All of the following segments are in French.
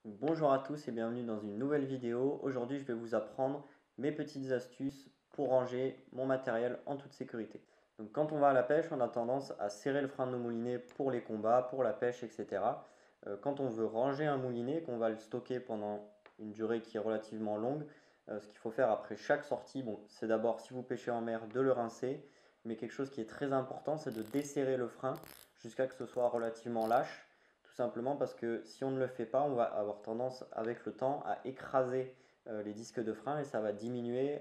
Bonjour à tous et bienvenue dans une nouvelle vidéo. Aujourd'hui, je vais vous apprendre mes petites astuces pour ranger mon matériel en toute sécurité. Donc, quand on va à la pêche, on a tendance à serrer le frein de nos moulinets pour les combats, pour la pêche, etc. Quand on veut ranger un moulinet, qu'on va le stocker pendant une durée qui est relativement longue, ce qu'il faut faire après chaque sortie, bon, c'est d'abord, si vous pêchez en mer, de le rincer. Mais quelque chose qui est très important, c'est de desserrer le frein jusqu'à ce que ce soit relativement lâche. Tout simplement parce que si on ne le fait pas, on va avoir tendance avec le temps à écraser les disques de frein et ça va diminuer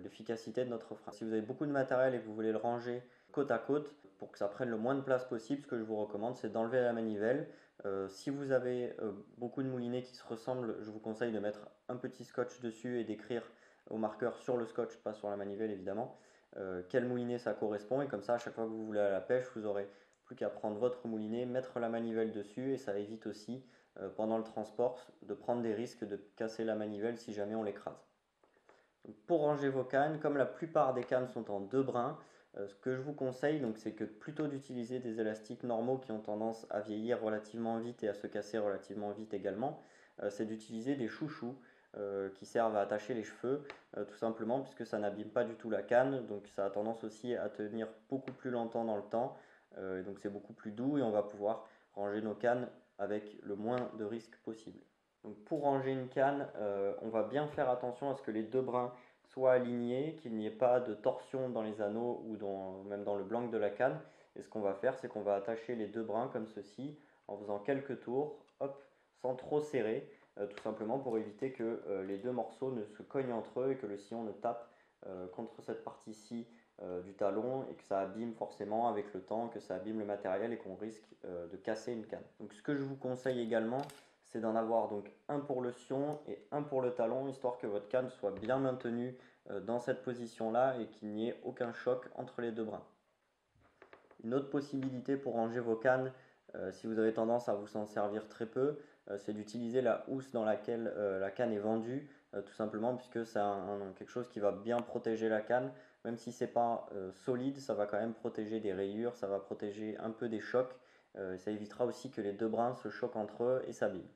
l'efficacité de notre frein. Si vous avez beaucoup de matériel et que vous voulez le ranger côte à côte pour que ça prenne le moins de place possible, ce que je vous recommande, c'est d'enlever la manivelle. Si vous avez beaucoup de moulinets qui se ressemblent, je vous conseille de mettre un petit scotch dessus et d'écrire au marqueur sur le scotch, pas sur la manivelle évidemment, quel moulinet ça correspond. Et comme ça, à chaque fois que vous voulez aller à la pêche, vous aurez plus qu'à prendre votre moulinet, mettre la manivelle dessus et ça évite aussi pendant le transport de prendre des risques de casser la manivelle si jamais on l'écrase. Pour ranger vos cannes, comme la plupart des cannes sont en deux brins, ce que je vous conseille, c'est que plutôt d'utiliser des élastiques normaux qui ont tendance à vieillir relativement vite et à se casser relativement vite également, c'est d'utiliser des chouchous qui servent à attacher les cheveux, tout simplement puisque ça n'abîme pas du tout la canne, donc ça a tendance aussi à tenir beaucoup plus longtemps dans le temps, donc c'est beaucoup plus doux et on va pouvoir ranger nos cannes avec le moins de risques possible. Donc pour ranger une canne, on va bien faire attention à ce que les deux brins soient alignés, qu'il n'y ait pas de torsion dans les anneaux ou même dans le blanc de la canne. Et ce qu'on va faire, c'est qu'on va attacher les deux brins comme ceci en faisant quelques tours, hop, sans trop serrer, tout simplement pour éviter que les deux morceaux ne se cognent entre eux et que le sillon ne tape contre cette partie-ci du talon et que ça abîme forcément avec le temps, que ça abîme le matériel et qu'on risque de casser une canne. Donc ce que je vous conseille également, c'est d'en avoir donc un pour le sillon et un pour le talon, histoire que votre canne soit bien maintenue dans cette position-là et qu'il n'y ait aucun choc entre les deux brins. Une autre possibilité pour ranger vos cannes, si vous avez tendance à vous en servir très peu, c'est d'utiliser la housse dans laquelle la canne est vendue, tout simplement puisque c'est quelque chose qui va bien protéger la canne. Même si c'est pas solide, ça va quand même protéger des rayures, ça va protéger un peu des chocs. Ça évitera aussi que les deux brins se choquent entre eux et s'abîment.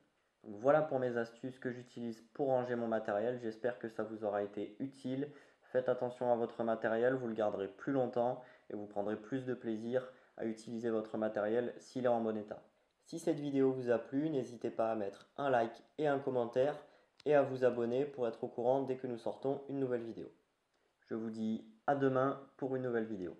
Voilà pour mes astuces que j'utilise pour ranger mon matériel. J'espère que ça vous aura été utile. Faites attention à votre matériel, vous le garderez plus longtemps et vous prendrez plus de plaisir à utiliser votre matériel s'il est en bon état. Si cette vidéo vous a plu, n'hésitez pas à mettre un like et un commentaire et à vous abonner pour être au courant dès que nous sortons une nouvelle vidéo. Je vous dis à demain pour une nouvelle vidéo.